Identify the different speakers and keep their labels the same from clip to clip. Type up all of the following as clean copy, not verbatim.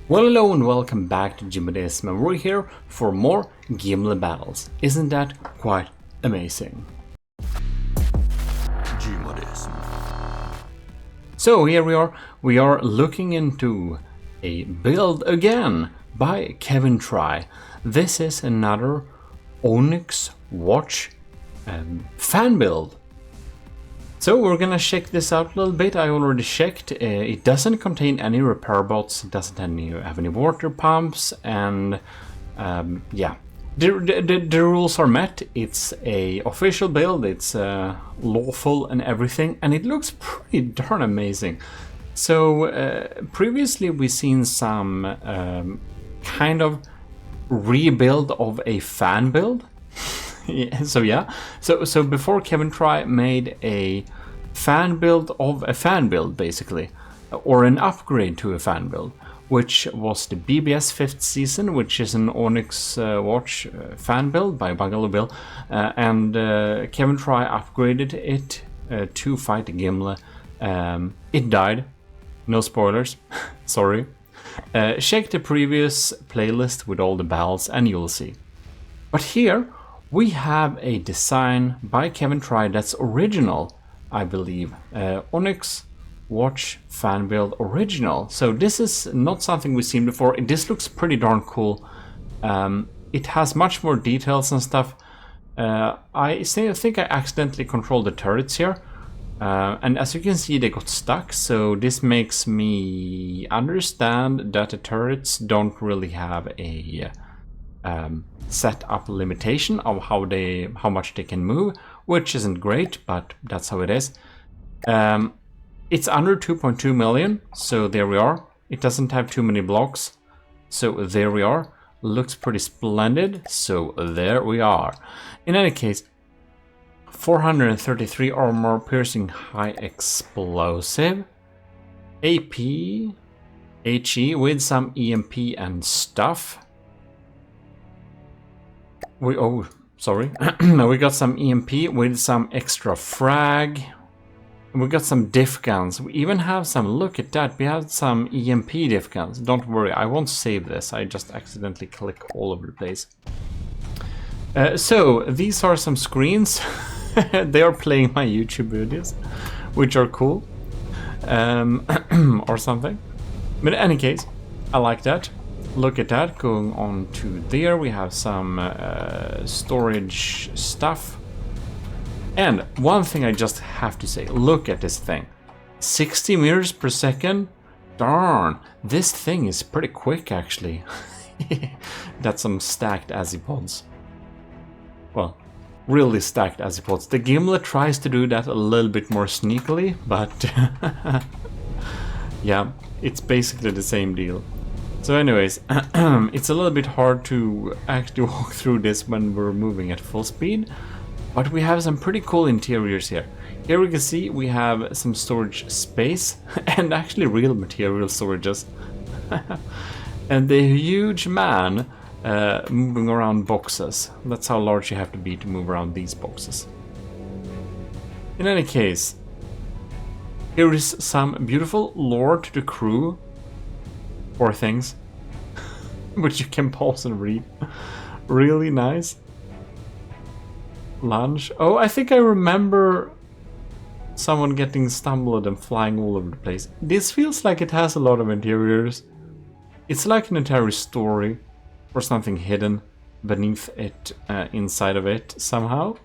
Speaker 1: Well, hello and welcome back to Gmodism, and we're here for more Gimle battles. Isn't that quite amazing? Gmodism. So here we are looking into a build again by Kevintri. This is another Onyx Watch fan build. So we're gonna check this out a little bit. I already checked. It doesn't contain any repair bots. It doesn't have any water pumps, and yeah, the rules are met. It's a official build. It's lawful and everything, and it looks pretty darn amazing. So previously we've seen some kind of rebuild of a fan build. So before Kevintri made a fan build of a fan build, basically, or an upgrade to a fan build, which was the BBS 5th season, which is an Onyx Watch fan build by Bungalow Bill, and Kevintri upgraded it to fight Gimle. It died. No spoilers. Sorry. Check the previous playlist with all the battles and you'll see. But here we have a design by Kevintri that's original, I believe. Onyx Watch fan build original. So this is not something we've seen before. This looks pretty darn cool. It has much more details and stuff. I think I accidentally controlled the turrets here. And as you can see, they got stuck. So this makes me understand that the turrets don't really have a set up limitation of how much they can move, which isn't great, but that's how it is. It's under 2.2 million, so there we are. It doesn't have too many blocks, so there we are. Looks pretty splendid, so there we are. In any case, 433 armor piercing high explosive, AP, HE with some EMP and stuff. We got some EMP with some extra frag. We got some diff guns. We even have some, look at that, we have some EMP diff guns. Don't worry, I won't save this. I just accidentally click all over the place. So these are some screens. They are playing my YouTube videos, which are cool. Or something. But in any case, I like that. Look at that, going on to there, we have some storage stuff. And one thing I just have to say, look at this thing. 60 meters per second? Darn, this thing is pretty quick actually. That's some stacked azipods. Well, really stacked azipods. The Gimle tries to do that a little bit more sneakily, but yeah, it's basically the same deal. So anyways, it's a little bit hard to actually walk through this when we're moving at full speed, but we have some pretty cool interiors here. Here we can see we have some storage space and actually real material storages. And the huge man moving around boxes. That's how large you have to be to move around these boxes. In any case, here is some beautiful lore to the crew. Or things, which you can pause and read. Really nice. Lunch. Oh, I think I remember someone getting stumbled and flying all over the place. This feels like it has a lot of interiors. It's like an entire story or something hidden beneath it, inside of it somehow,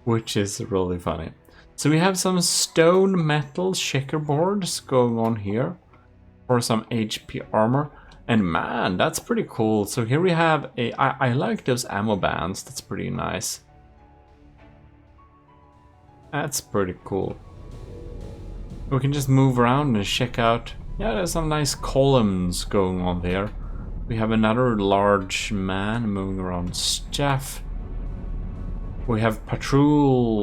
Speaker 1: which is really funny. So we have some stone metal checkerboards going on here. For some HP armor, and man, that's pretty cool. So here we have I like those ammo bands. That's pretty nice. That's pretty cool. We can just move around and check out. Yeah, there's some nice columns going on there. We have another large man moving around staff. We have patrolling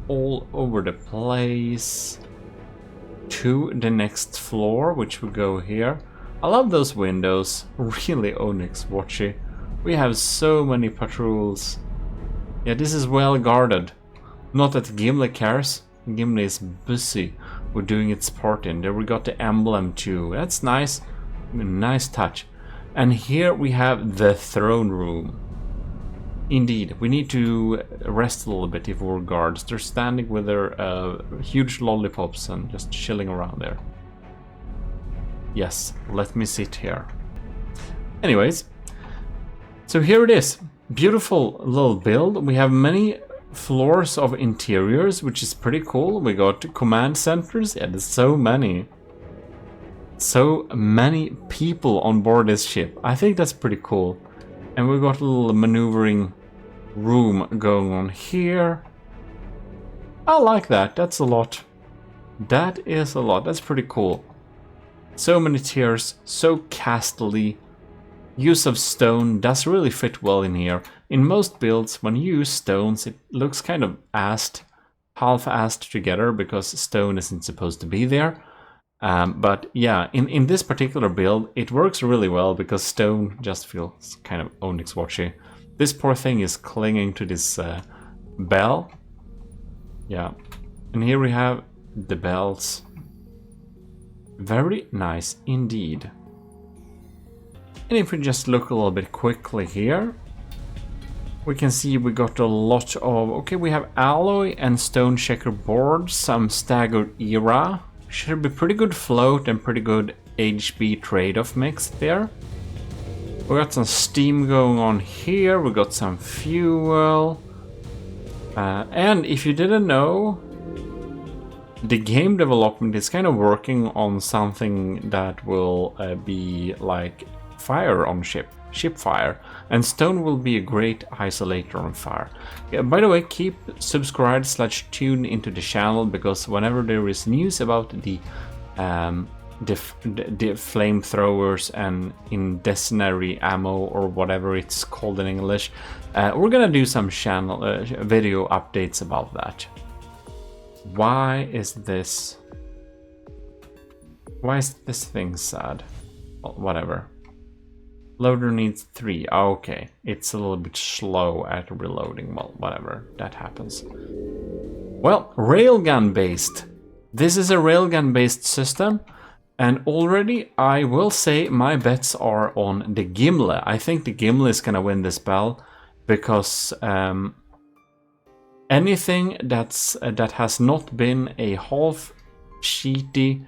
Speaker 1: all over the place. To the next floor, which will go here. I love those windows, really Onyx Watchy. We have so many patrols. Yeah, this is well guarded. Not that Gimle cares. Gimle is busy with doing its part in. There we got the emblem too. That's nice. nice touch. And here we have the throne room. Indeed, we need to rest a little bit if we're guards. They're standing with their huge lollipops and just chilling around there. Yes, let me sit here. Anyways, so here it is. Beautiful little build. We have many floors of interiors, which is pretty cool. We got command centers. Yeah, there's so many. So many people on board this ship. I think that's pretty cool. And we got a little maneuvering room going on here. I like that. That's a lot. That is a lot. That's pretty cool. So many tiers. So castly. Use of stone does really fit well in here. In most builds, when you use stones, it looks kind of half-assed together because stone isn't supposed to be there. But yeah, in this particular build, it works really well because stone just feels kind of onyx-watchy. This poor thing is clinging to this bell. Yeah, and here we have the bells. Very nice indeed. And if we just look a little bit quickly here, we can see we got a lot of... Okay, we have alloy and stone checker boards, some staggered era. Should be pretty good float and pretty good HB trade-off mix there. We got some steam going on here. We got some fuel. And if you didn't know, the game development is kind of working on something that will be like fire on ship fire, and stone will be a great isolator on fire. Yeah, by the way, keep subscribed/tuned into the channel, because whenever there is news about the flamethrowers and incendiary ammo, or whatever it's called in English, we're gonna do some channel video updates about that. Why is this thing sad? Well, whatever. Loader needs 3. Okay, it's a little bit slow at reloading. Well, whatever, that happens. Well, railgun based. This is a railgun based system, and already I will say my bets are on the Gimle. I think the Gimle is gonna win this battle because anything that has not been a half sheety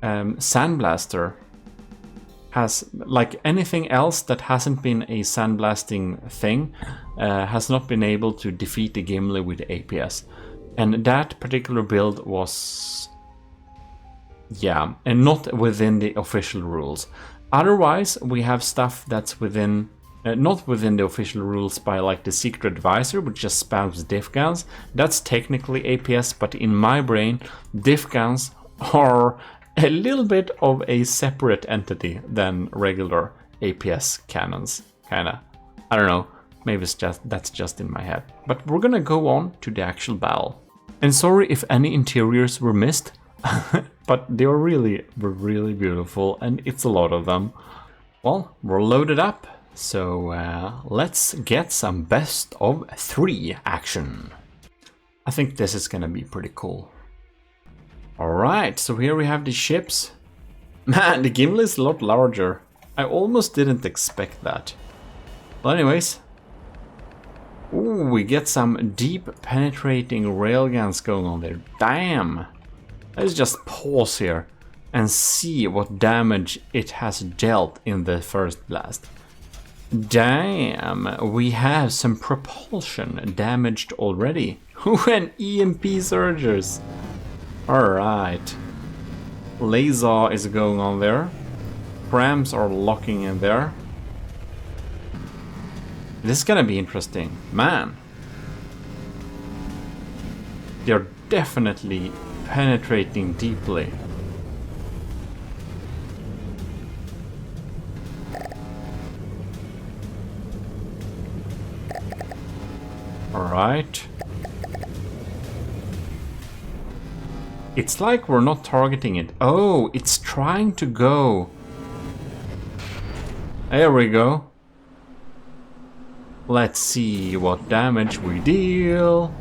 Speaker 1: sandblaster has, like anything else that hasn't been a sandblasting thing, has not been able to defeat the Gimle with APS. And that particular build was, yeah, and not within the official rules. Otherwise, we have stuff that's within, not within the official rules by like the Secret Advisor, which just spams diff guns. That's technically APS, but in my brain, diff guns are a little bit of a separate entity than regular APS cannons, kinda. I don't know, maybe it's just, that's just in my head. But we're gonna go on to the actual battle. And sorry if any interiors were missed, but they were really beautiful, and it's a lot of them. Well, we're loaded up, so let's get some best of 3 action. I think this is gonna be pretty cool. Alright, so here we have the ships. Man, the Gimle is a lot larger. I almost didn't expect that. Well, anyways. Ooh, we get some deep penetrating railguns going on there. Damn! Let's just pause here and see what damage it has dealt in the first blast. Damn, we have some propulsion damaged already. When EMP surges. Alright. Laser is going on there. Prams are locking in there. This is gonna be interesting. Man. They're definitely penetrating deeply. Alright. It's like we're not targeting it. Oh, it's trying to go. There we go. Let's see what damage we deal.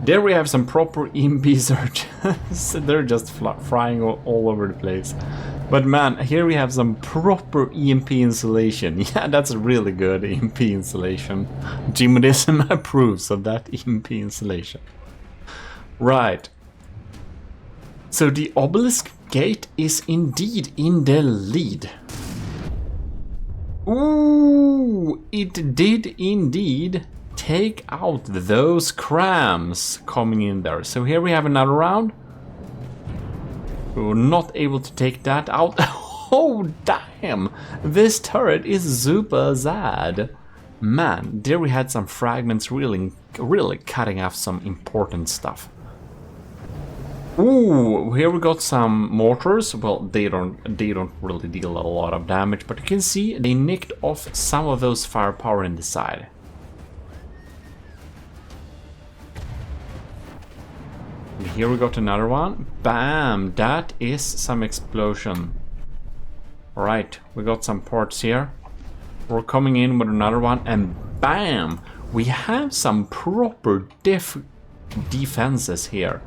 Speaker 1: There we have some proper EMP surges. They're just flying all over the place. But man, here we have some proper EMP insulation. Yeah, that's really good EMP insulation. Gmodism approves of that EMP insulation. Right. So the Obelisk Gate is indeed in the lead. Ooh, it did indeed take out those crams coming in there. So here we have another round. We were not able to take that out. Oh damn, this turret is super sad. Man, there we had some fragments really cutting off some important stuff. Ooh, here we got some mortars. Well, they don't really deal a lot of damage, but you can see they nicked off some of those firepower in the side. And here we got another one. Bam! That is some explosion. Alright, we got some parts here. We're coming in with another one, and bam! We have some proper defenses here.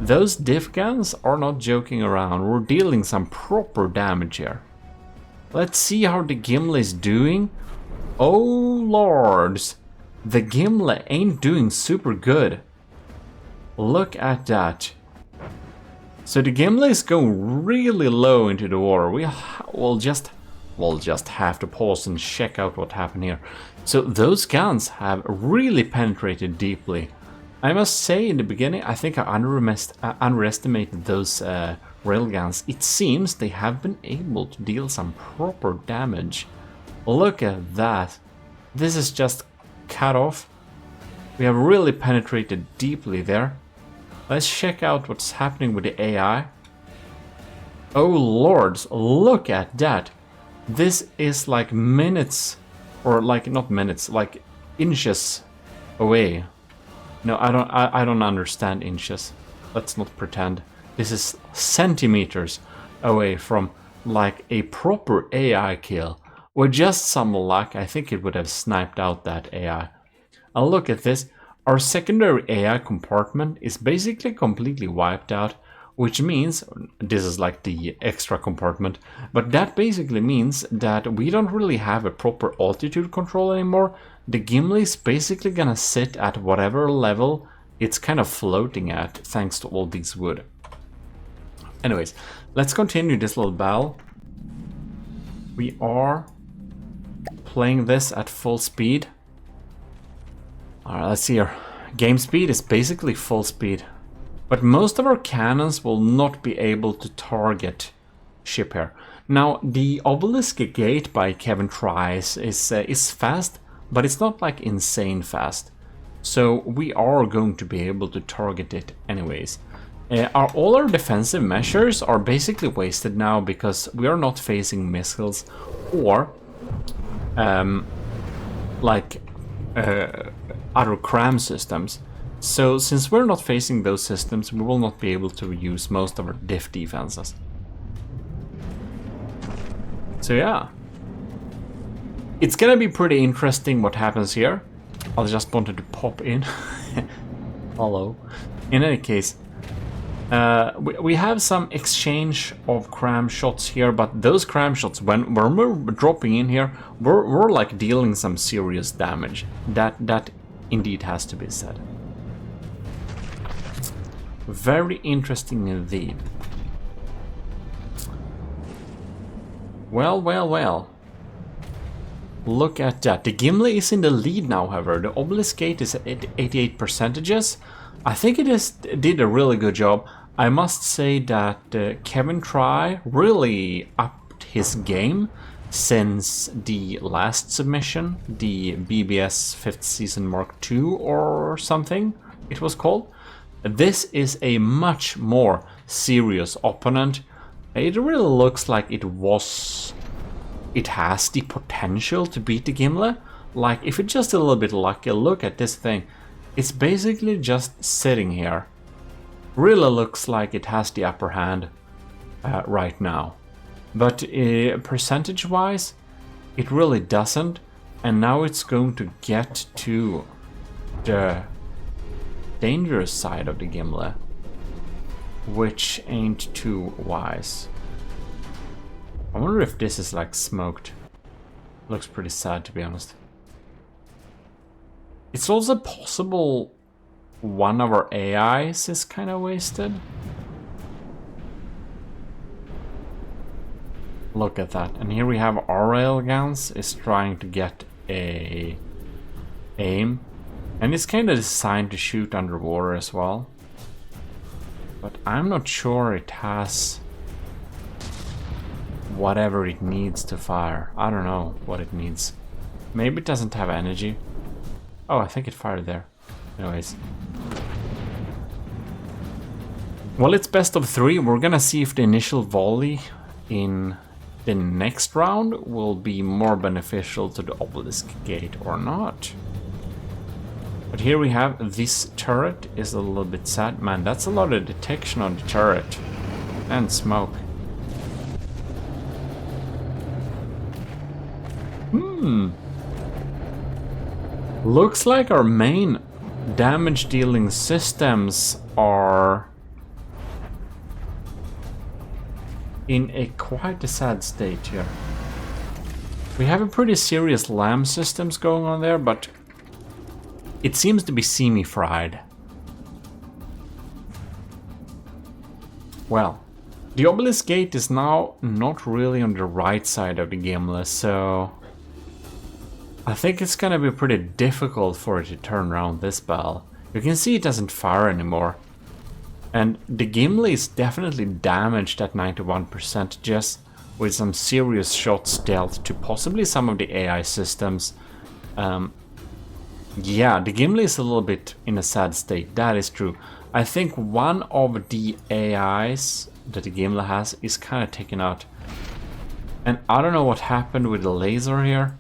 Speaker 1: Those diff guns are not joking around. We're dealing some proper damage here. Let's see how the Gimle is doing. Oh lords, the Gimle ain't doing super good. Look at that. So the Gimle is going really low into the water. We'll just have to pause and check out what happened here. So those guns have really penetrated deeply. I must say, in the beginning, I think I underestimated those railguns. It seems they have been able to deal some proper damage. Look at that. This is just cut off. We have really penetrated deeply there. Let's check out what's happening with the AI. Oh lords, look at that. This is like minutes, or like not minutes, like inches away. No, I don't understand inches. Let's not pretend. This is centimeters away from like a proper AI kill. With just some luck, I think it would have sniped out that AI. And look at this. Our secondary AI compartment is basically completely wiped out, which means, this is like the extra compartment, but that basically means that we don't really have a proper altitude control anymore. The Gimle is basically gonna sit at whatever level it's kind of floating at, thanks to all these wood. Anyways, let's continue this little battle. We are playing this at full speed. Alright, let's see here. Game speed is basically full speed. But most of our cannons will not be able to target ship here. Now, the Obelisk Gate by Kevintri is fast, but it's not like insane fast. So we are going to be able to target it anyways. All our defensive measures are basically wasted now because we are not facing missiles or other cram systems. So since we're not facing those systems, we will not be able to use most of our diff defenses. So yeah, it's gonna be pretty interesting what happens here. I just wanted to pop in. Hello. In any case, we have some exchange of cram shots here, but those cram shots, when we're dropping in here, we're like dealing some serious damage. That indeed has to be said. Very interesting indeed. Well, well, well. Look at that. The Gimle is in the lead now, however. The Obelisk Gate is at 88%. I think it did a really good job. I must say that Kevintri really upped his game since the last submission, the BBS 5th Season Mark II or something it was called. This is a much more serious opponent. It really looks like it has the potential to beat the Gimle. Like, if it's just a little bit lucky, look at this thing. It's basically just sitting here. Really looks like it has the upper hand right now. But percentage-wise, it really doesn't. And now it's going to get to the dangerous side of the Gimle, which ain't too wise. I wonder if this is like smoked. Looks pretty sad, to be honest. It's also possible one of our AIs is kind of wasted. Look at that. And here we have our railguns is trying to get a aim. And it's kind of designed to shoot underwater as well. But I'm not sure it has whatever it needs to fire. I don't know what it needs. Maybe it doesn't have energy. Oh, I think it fired there. Anyways. Well, it's best of 3. We're gonna see if the initial volley in the next round will be more beneficial to the Obelisk Gate or not. But here we have this turret is a little bit sad. Man, that's a lot of detection on the turret. And smoke. Looks like our main damage dealing systems are in a quite a sad state here. We have a pretty serious LAM systems going on there, but it seems to be semi-fried. Well, the Obelisk Gate is now not really on the right side of the Gimle, so I think it's gonna be pretty difficult for it to turn around this battle. You can see it doesn't fire anymore. And the Gimle is definitely damaged at 91%, just with some serious shots dealt to possibly some of the AI systems. Yeah, the Gimle is a little bit in a sad state, that is true. I think one of the AIs that the Gimle has is kind of taken out. And I don't know what happened with the laser here,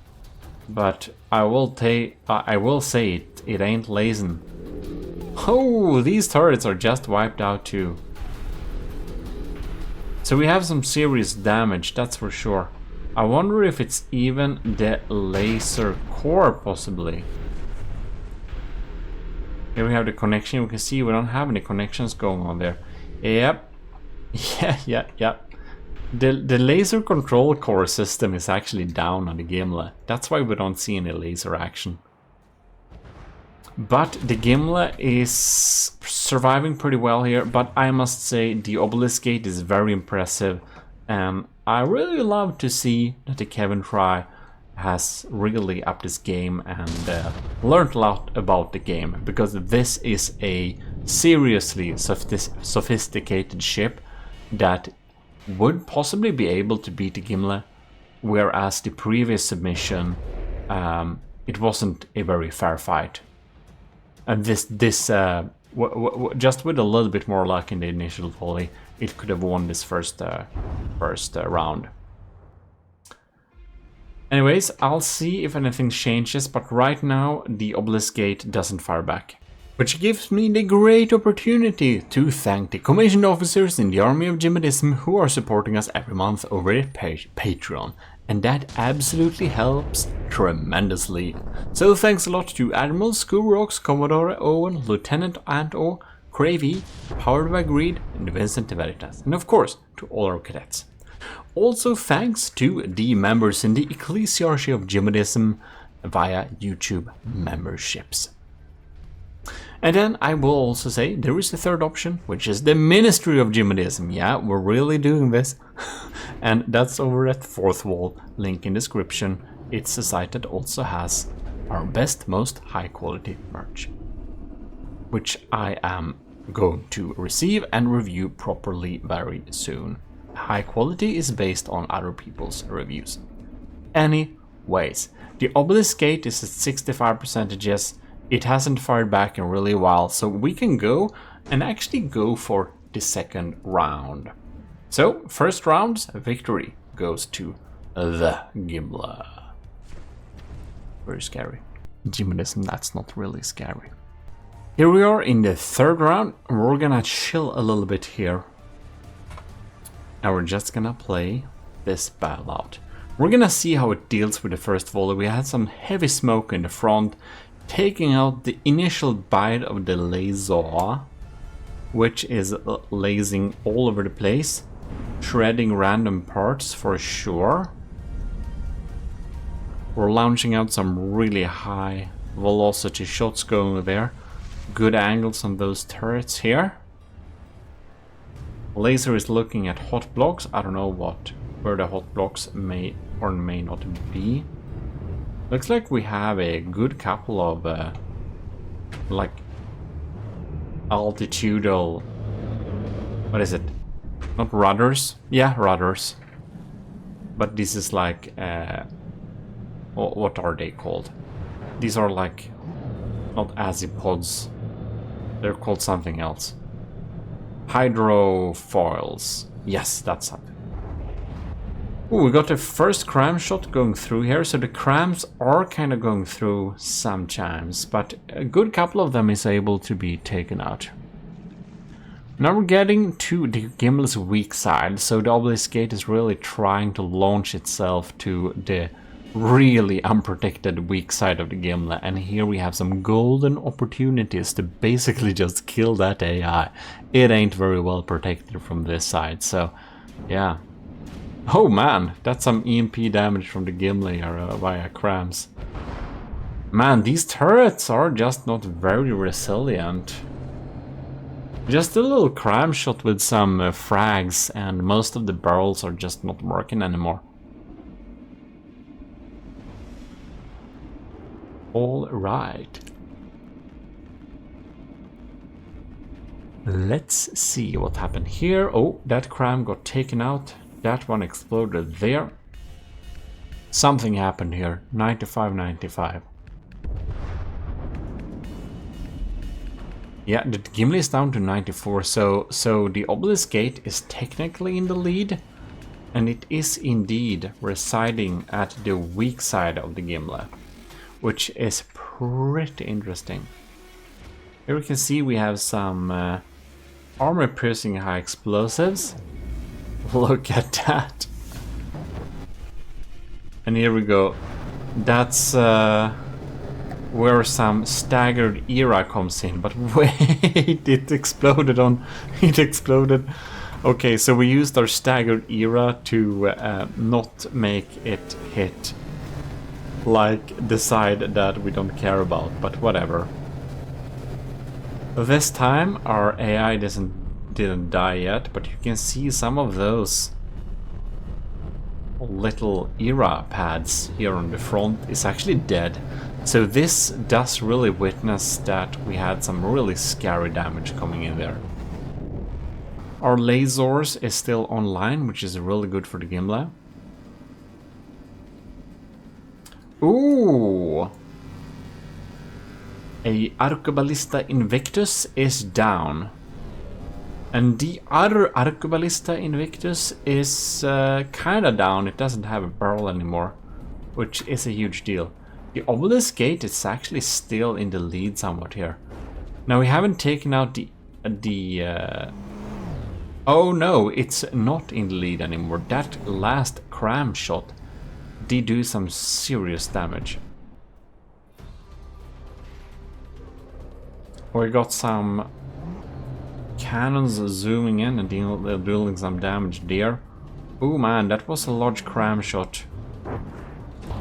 Speaker 1: but I will say it ain't lasing. Oh, these turrets are just wiped out too. So we have some serious damage, that's for sure. I wonder if it's even the laser core, possibly. Here we have the connection. We can see we don't have any connections going on there. Yep. Yeah. The laser control core system is actually down on the Gimle. That's why we don't see any laser action. But the Gimle is surviving pretty well here. But I must say the Obelisk Gate is very impressive. I really love to see that the Kevintri has really upped his game and learned a lot about the game, because this is a seriously sophisticated ship that would possibly be able to beat the Gimle, whereas the previous submission it wasn't a very fair fight. And this just with a little bit more luck in the initial volley, it could have won this first round. Anyways, I'll see if anything changes, but right now the Obelisk Gate doesn't fire back. Which gives me the great opportunity to thank the commissioned officers in the army of Gmodism who are supporting us every month over at Patreon. And that absolutely helps tremendously. So thanks a lot to Admiral, Skurox, Commodore Owen, Lieutenant Ant-O, Cravey, Powered by Greed, and Vincent Veritas. And of course, to all our cadets. Also thanks to the members in the Ecclesiarchy of Gmodism via YouTube memberships. And then I will also say there is a third option, which is the Ministry of Gmodism. Yeah, we're really doing this. And that's over at Fourth Wall, link in description. It's a site that also has our best, most high quality merch, which I am going to receive and review properly very soon. High quality is based on other people's reviews. Anyways, the Obelisk Gate is at 65% yes. It hasn't fired back in really a while, so we can go and actually go for the second round. So, first round's victory goes to the Gimle. Very scary. Gmodism, that's not really scary. Here we are in the third round. We're gonna chill a little bit here. And we're just gonna play this battle out. We're gonna see how it deals with the first volley. We had some heavy smoke in the front. taking out the initial bite of the laser, which is lasing all over the place, shredding random parts for sure. We're launching out some really high velocity shots going there. Good angles on those turrets here. Laser is looking at hot blocks. I don't know where the hot blocks may or may not be. Looks like we have a good couple of like altitudinal, what is it? Not rudders? Yeah, rudders. But this is like what are they called? These are like not azipods. They're called something else. Hydrofoils. Yes, that's something. Ooh, we got the first cram shot going through here, so the crams are kind of going through sometimes, but a good couple of them is able to be taken out. Now we're getting to the Gimle's weak side, so the Obelisk Gate is really trying to launch itself to the really unprotected weak side of the Gimle, and here we have some golden opportunities to basically just kill that AI. It ain't very well protected from this side, so yeah. Oh man, that's some EMP damage from the Gimle via crams. Man, these turrets are just not very resilient. Just a little cram shot with some frags and most of the barrels are just not working anymore. All right. Let's see what happened here. Oh, that cram got taken out. That one exploded there. Something happened here. 95-95. Yeah, the Gimle is down to 94, so the Obelisk Gate is technically in the lead, and it is indeed residing at the weak side of the Gimle, which is pretty interesting. Here we can see we have some armor-piercing high explosives. Look at that. And here we go. That's where some staggered era comes in. But wait, it exploded on... It exploded. Okay, so we used our staggered era to not make it hit like the side that we don't care about, but whatever. This time our AI didn't die yet, but you can see some of those little era pads here on the front is actually dead. So this does really witness that we had some really scary damage coming in there. Our lasers is still online, which is really good for the Gimle. Ooh! A Arqueballista Invictus is down. And the other Arqueballista Invictus is kinda down. It doesn't have a barrel anymore, which is a huge deal. The Obelisk Gate is actually still in the lead somewhat here. Now we haven't taken out the oh no, it's not in the lead anymore. That last cram shot did do some serious damage. We got some cannons zooming in and dealing some damage there. Oh man, that was a large cram shot.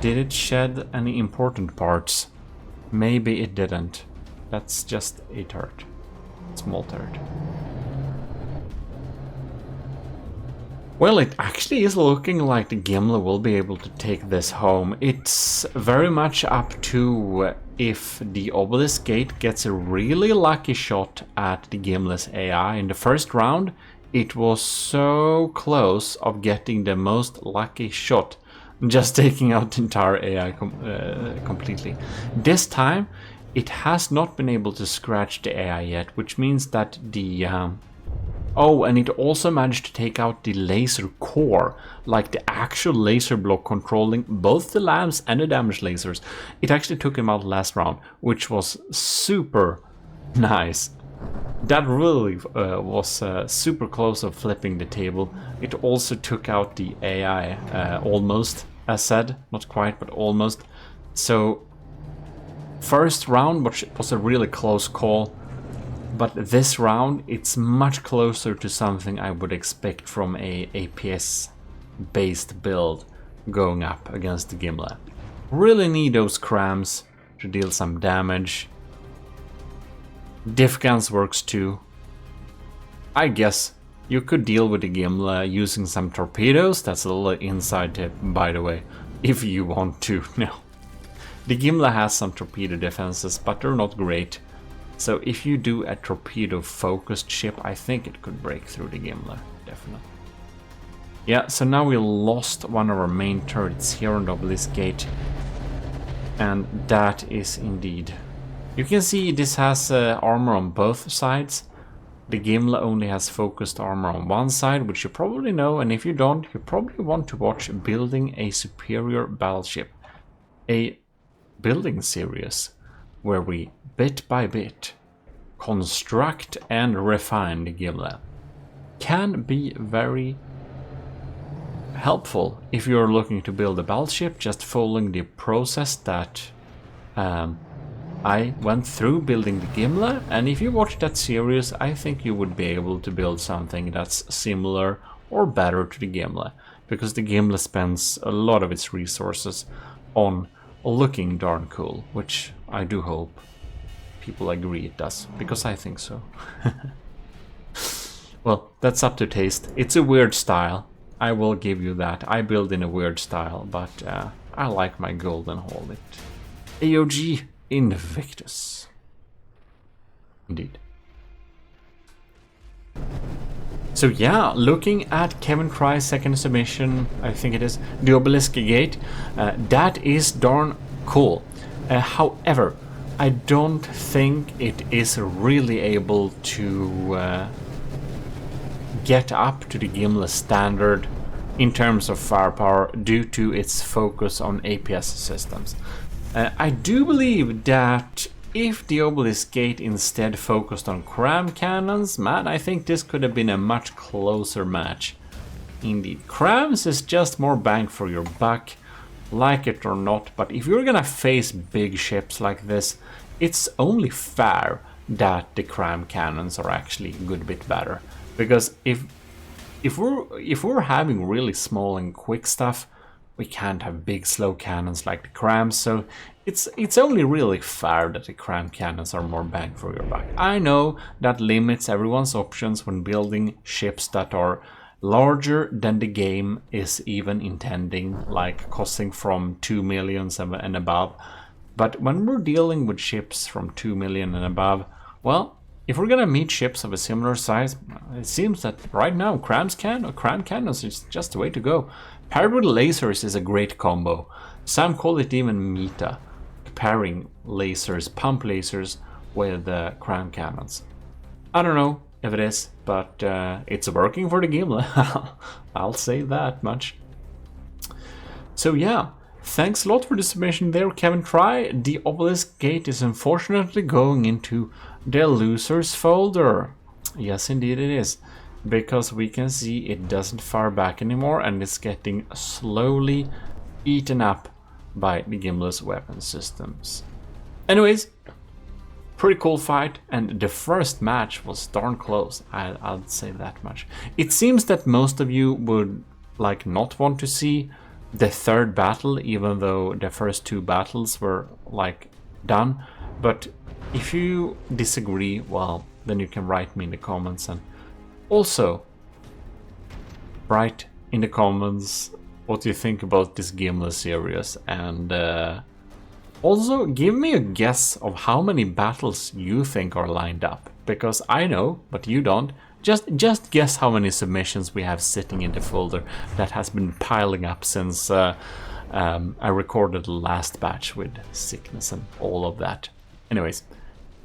Speaker 1: Did it shed any important parts? Maybe it didn't. That's just a turret. Small turret. Well, it actually is looking like the Gimle will be able to take this home. It's very much up to if the Obelisk Gate gets a really lucky shot at the Gimle's AI. In the first round, it was so close of getting the most lucky shot, just taking out the entire AI completely. This time, it has not been able to scratch the AI yet, which means that the... Oh, and it also managed to take out the laser core, like the actual laser block controlling both the labs and the damage lasers. It actually took him out last round, which was super nice. That really was super close of flipping the table. It also took out the AI almost, as said, not quite, but almost. So First round was a really close call, but this round it's much closer to something I would expect from a APS based build going up against the Gimle. Really need those crams to deal some damage. Diff guns works too. I guess you could deal with the Gimle using some torpedoes. That's a little inside tip, by the way, if you want to. No. The Gimle has some torpedo defenses, but they're not great. So if you do a torpedo-focused ship, I think it could break through the Gimle, definitely. Yeah, so now we lost one of our main turrets here on the Obelisk Gate. And that is indeed... You can see this has armor on both sides. The Gimle only has focused armor on one side, which you probably know, and if you don't, you probably want to watch Building a Superior Battleship. A building series where we, bit by bit, construct and refine the Gimle. Can be very helpful if you're looking to build a battleship, just following the process that I went through building the Gimle, and if you watch that series, I think you would be able to build something that's similar or better to the Gimle, because the Gimle spends a lot of its resources on looking darn cool, which I do hope people agree it does, because I think so. Well, that's up to taste. It's a weird style, I will give you that. I build in a weird style, but I like my golden hall. AOG Invictus. Indeed. So yeah, looking at Kevintri's second submission, I think it is, the Obelisk Gate, that is darn cool. However, I don't think it is really able to get up to the Gimle standard in terms of firepower due to its focus on APS systems. I do believe that if the Obelisk Gate instead focused on cram cannons, man, I think this could have been a much closer match. Indeed, crams is just more bang for your buck, like it or not, but if you're gonna face big ships like this, it's only fair that the cram cannons are actually a good bit better. Because if we're having really small and quick stuff, we can't have big slow cannons like the crams, so it's only really fair that the cram cannons are more bang for your buck. I know that limits everyone's options when building ships that are larger than the game is even intending, like costing from 2 million and above. But when we're dealing with ships from 2 million and above, well, if we're gonna meet ships of a similar size, it seems that right now cram cannons is just the way to go. Paired with lasers is a great combo. Some call it even meta, pairing lasers, pump lasers with cram cannons. I don't know if it is, but it's working for the Gimle. I'll say that much. So yeah, thanks a lot for the submission there, Kevintri. The Obelisk Gate is unfortunately going into the losers folder. Yes, indeed it is. Because we can see it doesn't fire back anymore and it's getting slowly eaten up by the Gimle's weapon systems. Anyways, pretty cool fight, and the first match was darn close, I'll say that much. It seems that most of you would like not want to see the third battle, even though the first two battles were like done. But if you disagree, well, then you can write me in the comments, and also write in the comments what you think about this Gimle series, and also give me a guess of how many battles you think are lined up, because I know, but you don't. Just guess how many submissions we have sitting in the folder that has been piling up since I recorded the last batch with sickness and all of that. Anyways,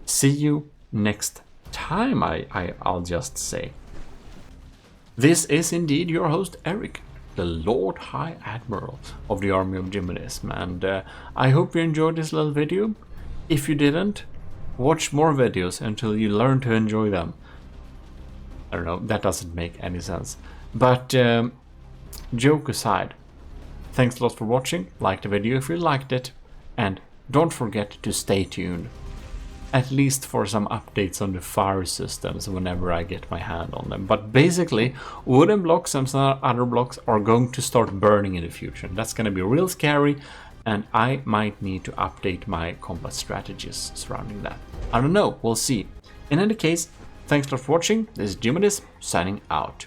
Speaker 1: see you next time, I'll just say. This is indeed your host, Eric, the Lord High Admiral of the Army of Gmodism, and I hope you enjoyed this little video. If you didn't, watch more videos until you learn to enjoy them. I don't know, that doesn't make any sense. But joke aside, thanks a lot for watching, like the video if you liked it, and don't forget to stay tuned. At least for some updates on the fire systems whenever I get my hand on them. But basically, wooden blocks and some other blocks are going to start burning in the future. That's going to be real scary, and I might need to update my combat strategies surrounding that. I don't know, we'll see. In any case, thanks a lot for watching. This is Gmodism signing out.